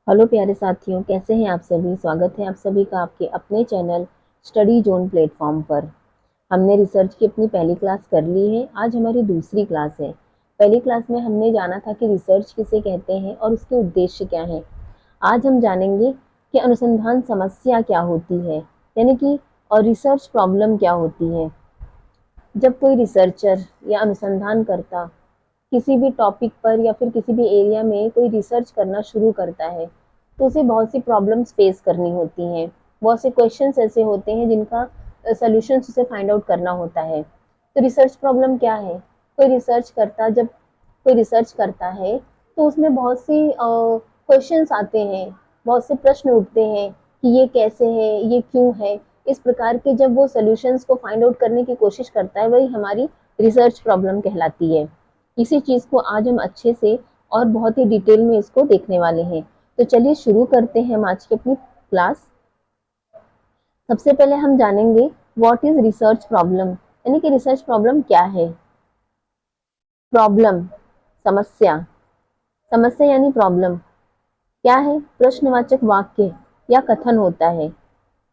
Hello प्यारे साथियों, कैसे हैं आप सभी। स्वागत है आप सभी का आपके अपने चैनल स्टडी जोन प्लेटफॉर्म पर। हमने रिसर्च की अपनी पहली क्लास कर ली है। आज हमारी दूसरी क्लास है। पहली क्लास में हमने जाना था कि रिसर्च किसे कहते हैं और उसके उद्देश्य क्या हैं। आज हम जानेंगे कि अनुसंधान समस्या क्या होती है, यानी कि और रिसर्च प्रॉब्लम क्या होती है। जब कोई रिसर्चर या अनुसंधानकर्ता किसी भी टॉपिक पर या फिर किसी भी एरिया में कोई रिसर्च करना शुरू करता है तो उसे बहुत सी प्रॉब्लम्स फेस करनी होती हैं। बहुत से क्वेश्चंस ऐसे होते हैं जिनका सॉल्यूशंस उसे फाइंड आउट करना होता है। तो रिसर्च प्रॉब्लम क्या है? जब कोई रिसर्च करता है तो उसमें बहुत सी क्वेश्चंस आते हैं, बहुत से प्रश्न उठते हैं कि ये कैसे है, ये क्यों है। इस प्रकार के जब वो सॉल्यूशंस को फाइंड आउट करने की कोशिश करता है, वही हमारी रिसर्च प्रॉब्लम कहलाती है। इसी चीज़ को आज हम अच्छे से और बहुत ही डिटेल में इसको देखने वाले हैं। तो चलिए शुरू करते हैं हम आज की अपनी क्लास। सबसे पहले हम जानेंगे व्हाट इज रिसर्च प्रॉब्लम, यानी कि रिसर्च प्रॉब्लम क्या है। प्रॉब्लम समस्या, समस्या यानी प्रॉब्लम क्या है? प्रश्नवाचक वाक्य या कथन होता है।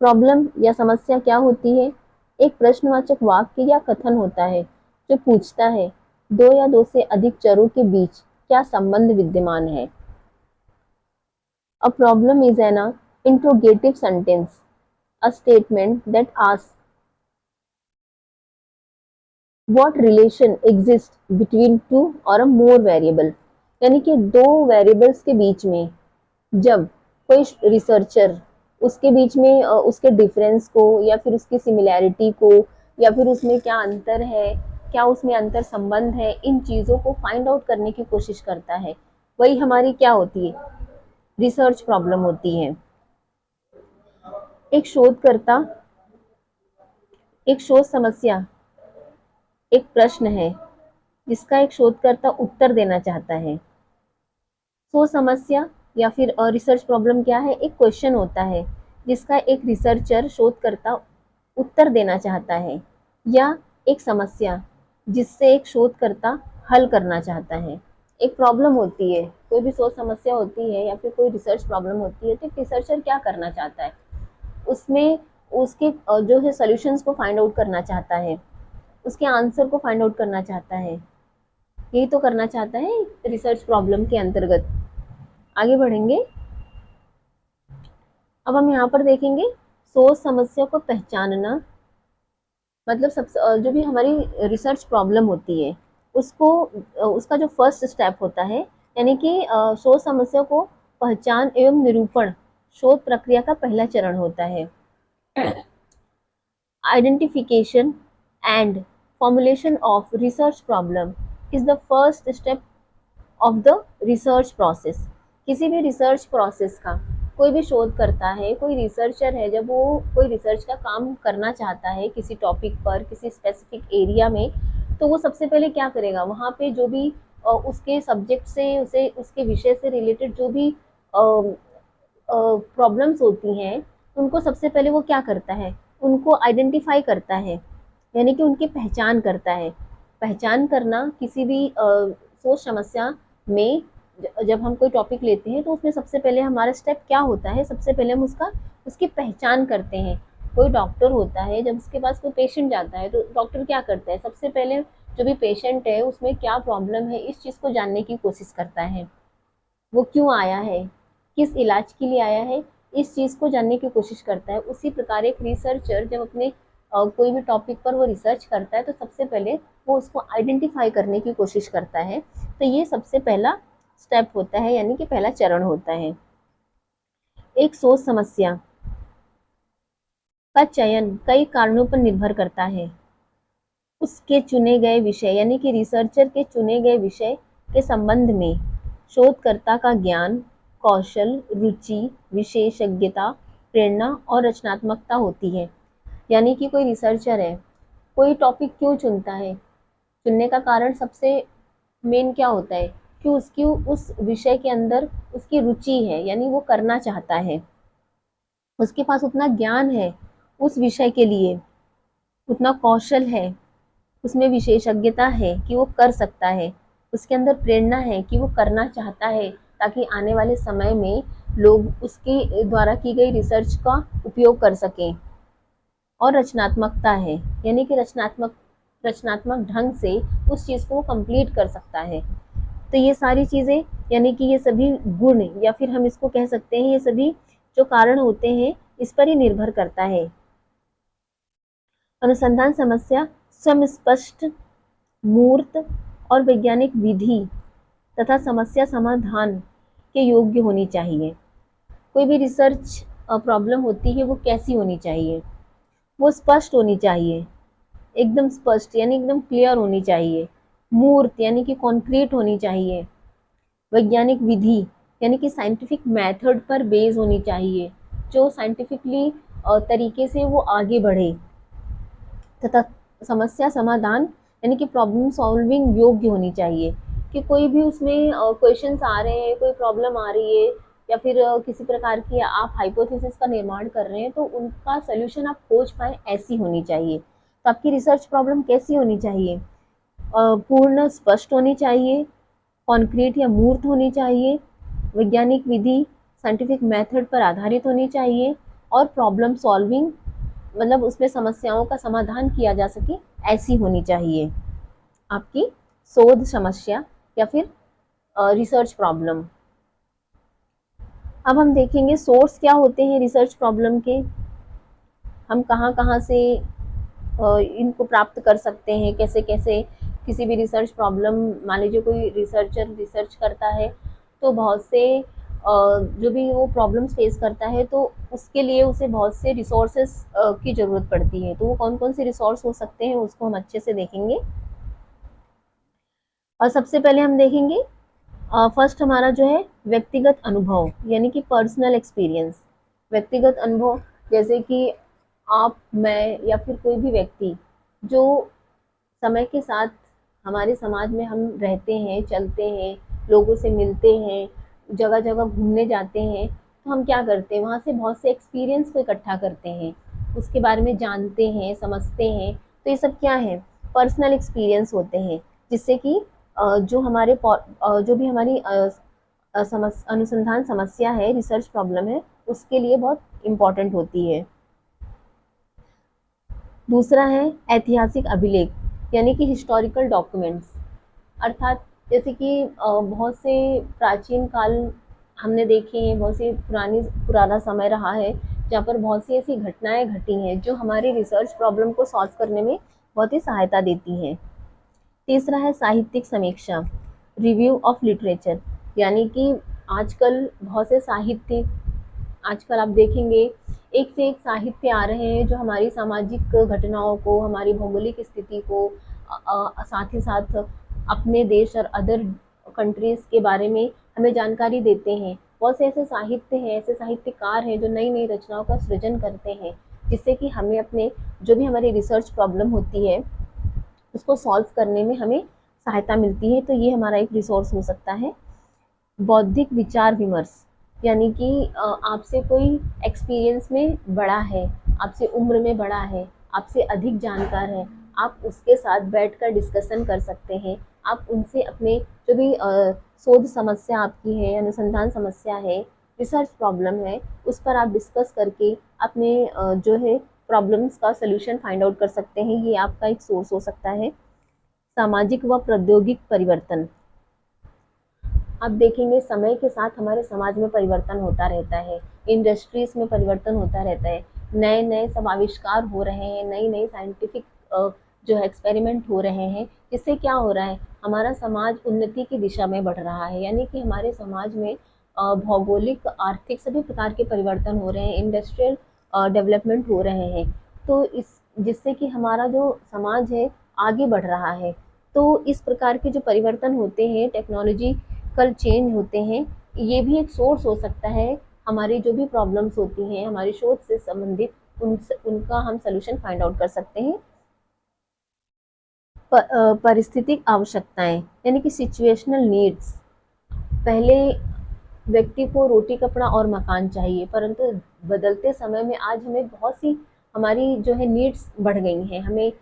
प्रॉब्लम या समस्या क्या होती है? एक प्रश्नवाचक वाक्य या कथन होता है जो पूछता है दो या दो से अधिक चरों के बीच क्या संबंध विद्यमान है। A problem is an interrogative sentence, a statement that asks what relation exists between two or a more variable। यानी कि दो वेरिएबल्स के बीच में जब कोई रिसर्चर उसके बीच में उसके डिफरेंस को या फिर उसकी सिमिलैरिटी को या फिर उसमें क्या अंतर है, क्या उसमें अंतर संबंध है, इन चीज़ों को फाइंड आउट करने की कोशिश करता है, वही हमारी क्या होती है? रिसर्च प्रॉब्लम होती है। एक शोधकर्ता एक शोध समस्या एक प्रश्न है जिसका एक शोधकर्ता उत्तर देना चाहता है। शोध समस्या या फिर रिसर्च प्रॉब्लम क्या है? एक क्वेश्चन होता है जिसका एक रिसर्चर शोधकर्ता उत्तर देना चाहता है, या एक समस्या जिससे एक शोधकर्ता हल करना चाहता है। एक प्रॉब्लम होती है, कोई भी शोध समस्या होती है या फिर कोई रिसर्च प्रॉब्लम होती है, तो एक रिसर्चर क्या करना चाहता है? उसमें उसके जो है सॉल्यूशंस को फाइंड आउट करना चाहता है, उसके आंसर को फाइंड आउट करना चाहता है। यही तो करना चाहता है रिसर्च प्रॉब्लम के अंतर्गत। आगे बढ़ेंगे। अब हम यहाँ पर देखेंगे सोच समस्या को पहचानना। मतलब सबसे जो भी हमारी रिसर्च प्रॉब्लम होती है उसको उसका जो फर्स्ट स्टेप होता है, यानी कि शोध समस्या को पहचान एवं निरूपण शोध प्रक्रिया का पहला चरण होता है। Identification and formulation of research problem is the first step of the research process। किसी भी रिसर्च प्रोसेस का कोई भी शोध करता है, कोई रिसर्चर है, जब वो कोई रिसर्च का काम करना चाहता है किसी टॉपिक पर, किसी स्पेसिफिक एरिया में, तो वो सबसे पहले क्या करेगा? वहाँ पे जो भी उसके सब्जेक्ट से, उसे उसके विषय से रिलेटेड जो भी प्रॉब्लम्स होती हैं, उनको सबसे पहले वो क्या करता है? उनको आइडेंटिफाई करता है, यानी कि उनकी पहचान करता है। पहचान करना किसी भी सोच समस्या में जब हम कोई टॉपिक लेते हैं तो उसमें सबसे पहले हमारा स्टेप क्या होता है? सबसे पहले हम उसकी पहचान करते हैं। कोई डॉक्टर होता है, जब उसके पास कोई पेशेंट जाता है तो डॉक्टर क्या करता है? सबसे पहले जो भी पेशेंट है उसमें क्या प्रॉब्लम है, इस चीज़ को जानने की कोशिश करता है। वो क्यों आया है, किस इलाज के लिए आया है, इस चीज़ को जानने की कोशिश करता है। उसी प्रकार एक रिसर्चर जब अपने कोई भी टॉपिक पर वो रिसर्च करता है तो सबसे पहले वो उसको आइडेंटिफाई करने की कोशिश करता है। तो ये सबसे पहला स्टेप होता है, यानी कि पहला चरण होता है। एक सोच समस्या का चयन कई कारणों पर निर्भर करता है। उसके चुने गए विषय, यानी कि रिसर्चर के चुने गए विषय के संबंध में शोधकर्ता का ज्ञान, कौशल, रुचि, विशेषज्ञता, प्रेरणा और रचनात्मकता होती है। यानी कि कोई रिसर्चर है, कोई टॉपिक क्यों चुनता है? चुनने का कारण सबसे मेन क्या होता है? कि उसकी उस विषय के अंदर उसकी रुचि है, यानी वो करना चाहता है, उसके पास उतना ज्ञान है उस विषय के लिए, उतना कौशल है, उसमें विशेषज्ञता है कि वो कर सकता है, उसके अंदर प्रेरणा है कि वो करना चाहता है ताकि आने वाले समय में लोग उसके द्वारा की गई रिसर्च का उपयोग कर सकें। और रचनात्मकता है, यानी कि रचनात्मक ढंग से उस चीज़ को कंप्लीट कर सकता है। तो ये सारी चीज़ें, यानी कि ये सभी गुण, या फिर हम इसको कह सकते हैं ये सभी जो कारण होते हैं, इस पर ही निर्भर करता है। अनुसंधान समस्या सुस्पष्ट, मूर्त और वैज्ञानिक विधि तथा समस्या समाधान के योग्य होनी चाहिए। कोई भी रिसर्च प्रॉब्लम होती है वो कैसी होनी चाहिए? वो स्पष्ट होनी चाहिए, एकदम स्पष्ट यानी एकदम क्लियर होनी चाहिए। मूर्त यानी कि कॉन्क्रीट होनी चाहिए। वैज्ञानिक विधि यानी कि साइंटिफिक मेथड पर बेस होनी चाहिए, जो साइंटिफिकली तरीके से वो आगे बढ़े। तथा समस्या समाधान यानी कि प्रॉब्लम सॉल्विंग योग्य होनी चाहिए, कि कोई भी उसमें क्वेश्चंस आ रहे हैं, कोई प्रॉब्लम आ रही है, या फिर किसी प्रकार की आप हाइपोथेसिस का निर्माण कर रहे हैं, तो उनका सोल्यूशन आप खोज पाए, ऐसी होनी चाहिए। तो आपकी रिसर्च प्रॉब्लम कैसी होनी चाहिए? पूर्ण स्पष्ट होनी चाहिए, कॉन्क्रीट या मूर्त होनी चाहिए, वैज्ञानिक विधि साइंटिफिक मेथड पर आधारित होनी चाहिए, और प्रॉब्लम सॉल्विंग मतलब उसमें समस्याओं का समाधान किया जा सके, ऐसी होनी चाहिए आपकी शोध समस्या या फिर रिसर्च प्रॉब्लम। अब हम देखेंगे सोर्स क्या होते हैं रिसर्च प्रॉब्लम के, हम कहाँ कहाँ से इनको प्राप्त कर सकते हैं, कैसे कैसे किसी भी रिसर्च प्रॉब्लम, मान लीजिए कोई रिसर्चर रिसर्च करता है तो बहुत से जो भी वो प्रॉब्लम्स फेस करता है, तो उसके लिए उसे बहुत से रिसोर्सेज की ज़रूरत पड़ती है। तो वो कौन कौन से रिसोर्स हो सकते हैं उसको हम अच्छे से देखेंगे। और सबसे पहले हम देखेंगे फर्स्ट हमारा जो है व्यक्तिगत अनुभव, यानी कि पर्सनल एक्सपीरियंस। व्यक्तिगत अनुभव जैसे कि आप, मैं या फिर कोई भी व्यक्ति जो समय के साथ हमारे समाज में हम रहते हैं, चलते हैं, लोगों से मिलते हैं, जगह जगह घूमने जाते हैं, तो हम क्या करते हैं, वहाँ से बहुत से एक्सपीरियंस को इकट्ठा करते हैं, उसके बारे में जानते हैं, समझते हैं। तो ये सब क्या है? पर्सनल एक्सपीरियंस होते हैं, जिससे कि जो भी हमारी अनुसंधान समस्या है, रिसर्च प्रॉब्लम है, उसके लिए बहुत इम्पोर्टेंट होती है। दूसरा है ऐतिहासिक अभिलेख, यानी कि हिस्टोरिकल डॉक्यूमेंट्स, अर्थात जैसे कि बहुत से प्राचीन काल हमने देखे हैं, बहुत से पुराना समय रहा है जहाँ पर बहुत सी ऐसी घटनाएं घटी हैं जो हमारी रिसर्च प्रॉब्लम को सॉल्व करने में बहुत ही सहायता देती हैं। तीसरा है साहित्यिक समीक्षा, रिव्यू ऑफ लिटरेचर, यानी कि आजकल बहुत से साहित्य, आजकल आप देखेंगे एक से एक साहित्य आ रहे हैं जो हमारी सामाजिक घटनाओं को, हमारी भौगोलिक स्थिति को, साथ ही साथ अपने देश और अदर कंट्रीज़ के बारे में हमें जानकारी देते हैं। बहुत से ऐसे साहित्य हैं, ऐसे साहित्यकार हैं जो नई नई रचनाओं का सृजन करते हैं, जिससे कि हमें अपने जो भी हमारी रिसर्च प्रॉब्लम होती है उसको सॉल्व करने में हमें सहायता मिलती है। तो ये हमारा एक रिसोर्स हो सकता है। बौद्धिक विचार विमर्श, यानी कि आपसे कोई एक्सपीरियंस में बड़ा है, आपसे उम्र में बड़ा है, आपसे अधिक जानकार है, आप उसके साथ बैठकर डिस्कशन कर सकते हैं। आप उनसे अपने जो भी शोध समस्या आपकी है, अनुसंधान समस्या है, रिसर्च प्रॉब्लम है, उस पर आप डिस्कस करके अपने जो है प्रॉब्लम्स का सलूशन फाइंड आउट कर सकते हैं। ये आपका एक सोर्स हो सकता है। सामाजिक व प्रौद्योगिक परिवर्तन, आप देखेंगे समय के साथ हमारे समाज में परिवर्तन होता रहता है, इंडस्ट्रीज में परिवर्तन होता रहता है, नए नए सब आविष्कार हो रहे हैं, नई नई साइंटिफिक जो है एक्सपेरिमेंट हो रहे हैं, जिससे क्या हो रहा है, हमारा समाज उन्नति की दिशा में बढ़ रहा है। यानी कि हमारे समाज में भौगोलिक, आर्थिक सभी प्रकार के परिवर्तन हो रहे हैं, इंडस्ट्रियल डेवलपमेंट हो रहे हैं। तो इस जिससे कि हमारा जो समाज है आगे बढ़ रहा है। तो इस प्रकार के जो परिवर्तन होते हैं, टेक्नोलॉजिकल चेंज होते हैं, ये भी एक सोर्स हो सकता है। हमारी जो भी प्रॉब्लम्स होती हैं हमारी शोध से संबंधित, उनका हम सोल्यूशन फाइंड आउट कर सकते हैं। परिस्थितिक आवश्यकताएं, यानी कि सिचुएशनल नीड्स। पहले व्यक्ति को रोटी कपड़ा और मकान चाहिए, परंतु बदलते समय में आज हमें बहुत सी हमारी जो है नीड्स बढ़ गई हैं। हमें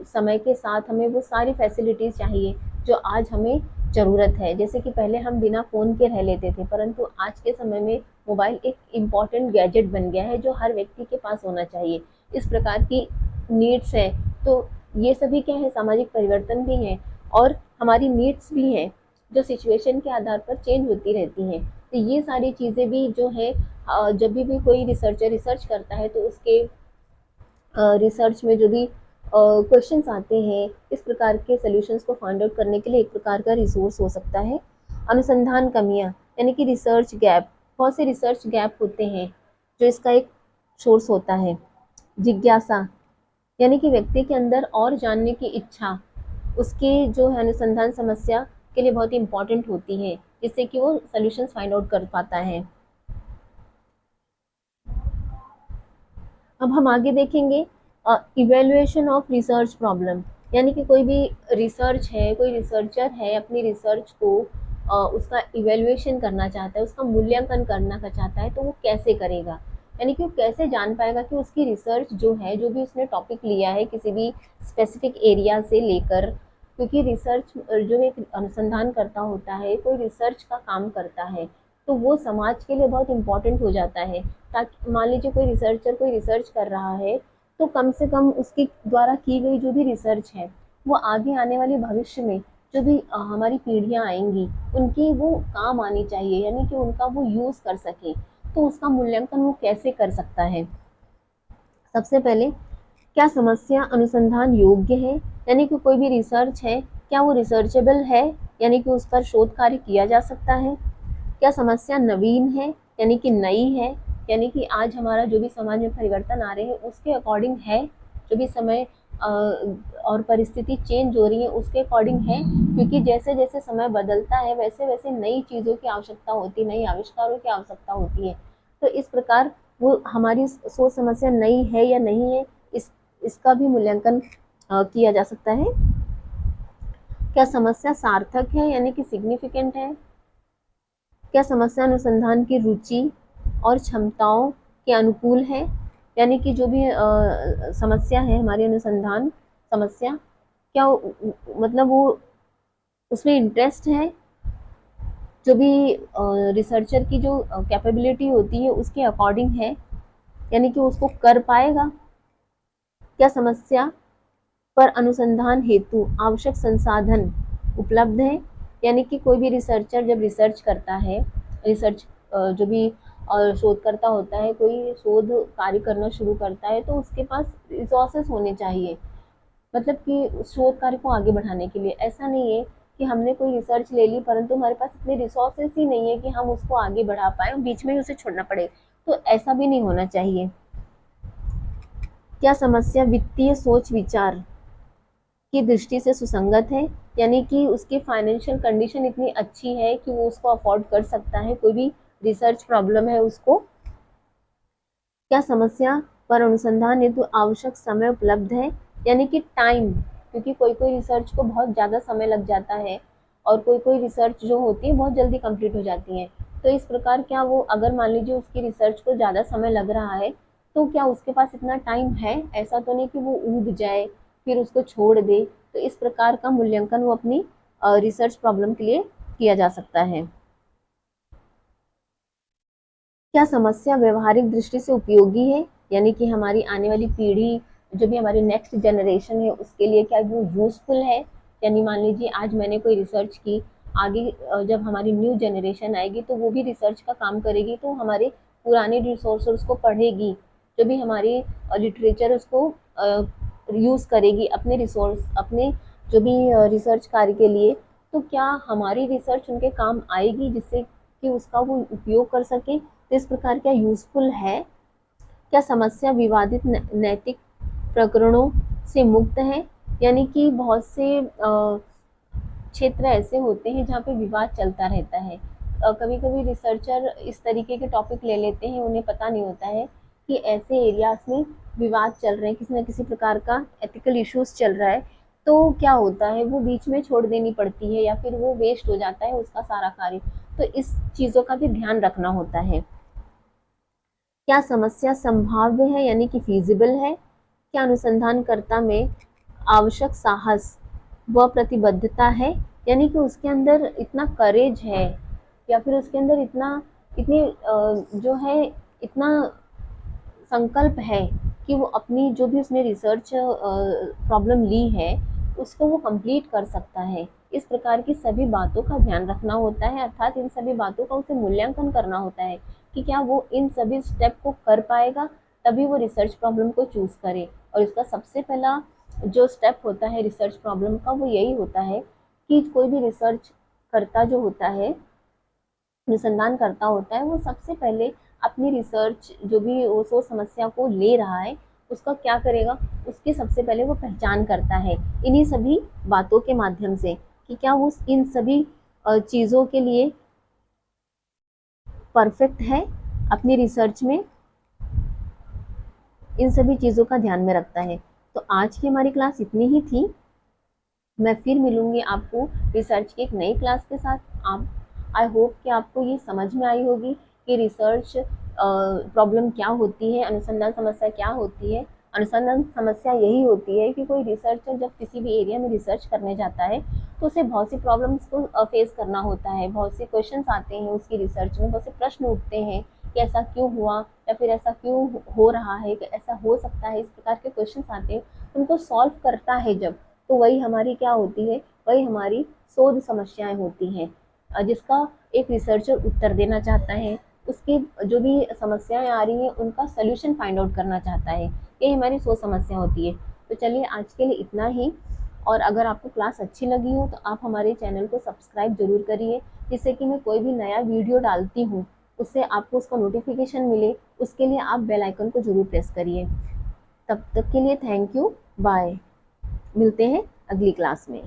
समय के साथ हमें वो सारी फैसिलिटीज़ चाहिए जो आज हमें ज़रूरत है। जैसे कि पहले हम बिना फ़ोन के रह लेते थे, परंतु आज के समय में मोबाइल एक इम्पॉर्टेंट गैजेट बन गया है जो हर व्यक्ति के पास होना चाहिए। इस प्रकार की नीड्स हैं, तो ये सभी क्या है, सामाजिक परिवर्तन भी हैं और हमारी नीड्स भी हैं, जो सिचुएशन के आधार पर चेंज होती रहती हैं। तो ये सारी चीज़ें भी जो है जब भी कोई रिसर्चर रिसर्च करता है तो उसके रिसर्च में जो भी क्वेश्चंस आते हैं, इस प्रकार के सॉल्यूशंस को फाइंड आउट करने के लिए एक प्रकार का रिसोर्स हो सकता है। अनुसंधान कमियां यानी कि रिसर्च गैप, बहुत से रिसर्च गैप होते हैं जो इसका एक सोर्स होता है। जिज्ञासा यानी कि व्यक्ति के अंदर और जानने की इच्छा उसके जो है अनुसंधान समस्या के लिए बहुत ही इम्पोर्टेंट होती है, जिससे कि वो सॉल्यूशंस फाइंड आउट कर पाता है। अब हम आगे देखेंगे इवेल्युएशन ऑफ रिसर्च प्रॉब्लम, यानी कि कोई भी रिसर्च है, कोई रिसर्चर है अपनी रिसर्च को उसका इवेल्युएशन करना चाहता है, उसका मूल्यांकन करना चाहता है, तो वो कैसे करेगा, यानी कि वो कैसे जान पाएगा कि उसकी रिसर्च जो है, जो भी उसने टॉपिक लिया है किसी भी स्पेसिफिक एरिया से लेकर, क्योंकि रिसर्च जो एक अनुसंधान करता होता है, कोई रिसर्च का काम करता है, तो वो समाज के लिए बहुत इम्पोर्टेंट हो जाता है। ताकि मान लीजिए कोई रिसर्चर कोई रिसर्च कर रहा है, तो कम से कम उसके द्वारा की गई जो भी रिसर्च है वो आगे आने वाले भविष्य में जो भी हमारी पीढ़ियां आएंगी उनकी वो काम आनी चाहिए, यानी कि उनका वो यूज़ कर सके। तो उसका मूल्यांकन वो कैसे कर सकता है? सबसे पहले, क्या समस्या अनुसंधान योग्य है, यानी कि कोई भी रिसर्च है, क्या वो रिसर्चेबल है, यानी कि उस पर शोध कार्य किया जा सकता है। क्या समस्या नवीन है, यानी कि नई है, यानी कि आज हमारा जो भी समाज में परिवर्तन आ रहे हैं उसके अकॉर्डिंग है, जो भी समय और परिस्थिति चेंज हो रही है उसके अकॉर्डिंग है, क्योंकि जैसे जैसे समय बदलता है वैसे वैसे नई चीज़ों की आवश्यकता होती है, नई आविष्कारों की आवश्यकता होती है। तो इस प्रकार वो हमारी सोच समस्या नई है या नहीं है, इसका भी मूल्यांकन किया जा सकता है। क्या समस्या सार्थक है, यानी कि सिग्निफिकेंट है। क्या समस्या अनुसंधान की रुचि और क्षमताओं के अनुकूल है, यानी कि जो भी समस्या है हमारी अनुसंधान समस्या, क्या मतलब वो उसमें इंटरेस्ट है, जो भी रिसर्चर की जो कैपेबिलिटी होती है उसके अकॉर्डिंग है, यानी कि उसको कर पाएगा। क्या समस्या पर अनुसंधान हेतु आवश्यक संसाधन उपलब्ध है, यानी कि कोई भी रिसर्चर जब रिसर्च करता है, रिसर्च जो भी शोधकर्ता होता है, कोई शोध कार्य करना शुरू करता है, तो उसके पास रिसोर्सेस होने चाहिए, मतलब कि उस शोध कार्य को आगे बढ़ाने के लिए। ऐसा नहीं है कि हमने कोई रिसर्च ले ली परंतु हमारे पास इतने रिसोर्सेस ही नहीं है कि हम उसको आगे बढ़ा पाए और बीच में ही उसे छोड़ना पड़े, तो ऐसा भी नहीं होना चाहिए। क्या समस्या वित्तीय सोच विचार की दृष्टि से सुसंगत है, यानी कि उसकी फाइनेंशियल कंडीशन इतनी अच्छी है कि वो उसको अफोर्ड कर सकता है, कोई भी रिसर्च प्रॉब्लम है उसको। क्या समस्या पर अनुसंधान हेतु आवश्यक समय उपलब्ध है, यानी कि टाइम, क्योंकि कोई कोई रिसर्च को बहुत ज़्यादा समय लग जाता है और कोई कोई रिसर्च जो होती है बहुत जल्दी कंप्लीट हो जाती है। तो इस प्रकार क्या वो, अगर मान लीजिए उसकी रिसर्च को ज़्यादा समय लग रहा है, तो क्या उसके पास इतना टाइम है? ऐसा तो नहीं कि वो ऊब जाए फिर उसको छोड़ दे। तो इस प्रकार का मूल्यांकन वो अपनी रिसर्च प्रॉब्लम के लिए किया जा सकता है। क्या समस्या व्यवहारिक दृष्टि से उपयोगी है, यानी कि हमारी आने वाली पीढ़ी, जो भी हमारी नेक्स्ट जनरेशन है उसके लिए क्या वो यूज़फुल है, यानी मान लीजिए आज मैंने कोई रिसर्च की, आगे जब हमारी न्यू जनरेशन आएगी तो वो भी रिसर्च का काम करेगी, तो हमारे पुराने रिसोर्स को पढ़ेगी, जो भी हमारी लिटरेचर उसको यूज़ करेगी अपने रिसोर्स, अपने जो भी रिसर्च कार्य के लिए। तो क्या हमारी रिसर्च उनके काम आएगी जिससे कि उसका वो उपयोग कर सके? तो इस प्रकार क्या यूज़फुल है? क्या समस्या विवादित नैतिक प्रकरणों से मुक्त है, यानी कि बहुत से क्षेत्र ऐसे होते हैं जहाँ पे विवाद चलता रहता है। कभी कभी रिसर्चर इस तरीके के टॉपिक ले लेते हैं, उन्हें पता नहीं होता है कि ऐसे एरियाज में विवाद चल रहे हैं, किसी न किसी प्रकार का एथिकल इश्यूज चल रहा है, तो क्या होता है वो बीच में छोड़ देनी पड़ती है या फिर वो वेस्ट हो जाता है उसका सारा कार्य। तो इस चीज़ों का भी ध्यान रखना होता है। क्या समस्या संभाव्य है, यानी कि फीजिबल है? क्या अनुसंधानकर्ता में आवश्यक साहस व प्रतिबद्धता है, यानी कि उसके अंदर इतना करेज है या फिर उसके अंदर इतनी जो है इतना संकल्प है कि वो अपनी जो भी उसने रिसर्च प्रॉब्लम ली है उसको वो कंप्लीट कर सकता है। इस प्रकार की सभी बातों का ध्यान रखना होता है, अर्थात इन सभी बातों का उसे मूल्यांकन करना होता है कि क्या वो इन सभी स्टेप को कर पाएगा, तभी वो रिसर्च प्रॉब्लम को चूज करे। और इसका सबसे पहला जो स्टेप होता है रिसर्च प्रॉब्लम का वो यही होता है कि कोई भी रिसर्च करता जो होता है, अनुसंधान करता होता है, वो सबसे पहले अपनी रिसर्च जो भी वो सोच समस्या को ले रहा है उसका क्या करेगा, उसकी सबसे पहले वो पहचान करता है इन्हीं सभी बातों के माध्यम से कि क्या वो इन सभी चीज़ों के लिए परफेक्ट है अपनी रिसर्च में, इन सभी चीज़ों का ध्यान में रखता है। तो आज की हमारी क्लास इतनी ही थी। मैं फिर मिलूंगी आपको रिसर्च की एक नई क्लास के साथ। आप आई होप कि आपको ये समझ में आई होगी कि रिसर्च प्रॉब्लम क्या होती है, अनुसंधान समस्या क्या होती है। अनुसंधान समस्या यही होती है कि कोई रिसर्चर जब किसी भी एरिया में रिसर्च करने जाता है तो उसे बहुत सी प्रॉब्लम्स को फेस करना होता है, बहुत से क्वेश्चंस आते हैं उसकी रिसर्च में, बहुत से प्रश्न उठते हैं कि ऐसा क्यों हुआ या फिर ऐसा क्यों हो रहा है, कि ऐसा हो सकता है, इस प्रकार के क्वेश्चंस आते हैं। उनको सॉल्व करता है जब, तो वही हमारी क्या होती है, वही हमारी शोध समस्याएं होती हैं जिसका एक रिसर्चर उत्तर देना चाहता है, उसकी जो भी समस्याएं आ रही हैं उनका सोल्यूशन फाइंड आउट करना चाहता है। ये हमारी शोध समस्या होती है। तो चलिए आज के लिए इतना ही। और अगर आपको क्लास अच्छी लगी हो तो आप हमारे चैनल को सब्सक्राइब जरूर करिए, जिससे कि मैं कोई भी नया वीडियो डालती हूँ उससे आपको उसका नोटिफिकेशन मिले। उसके लिए आप बेल आइकन को जरूर प्रेस करिए। तब तक के लिए थैंक यू, बाय। मिलते हैं अगली क्लास में।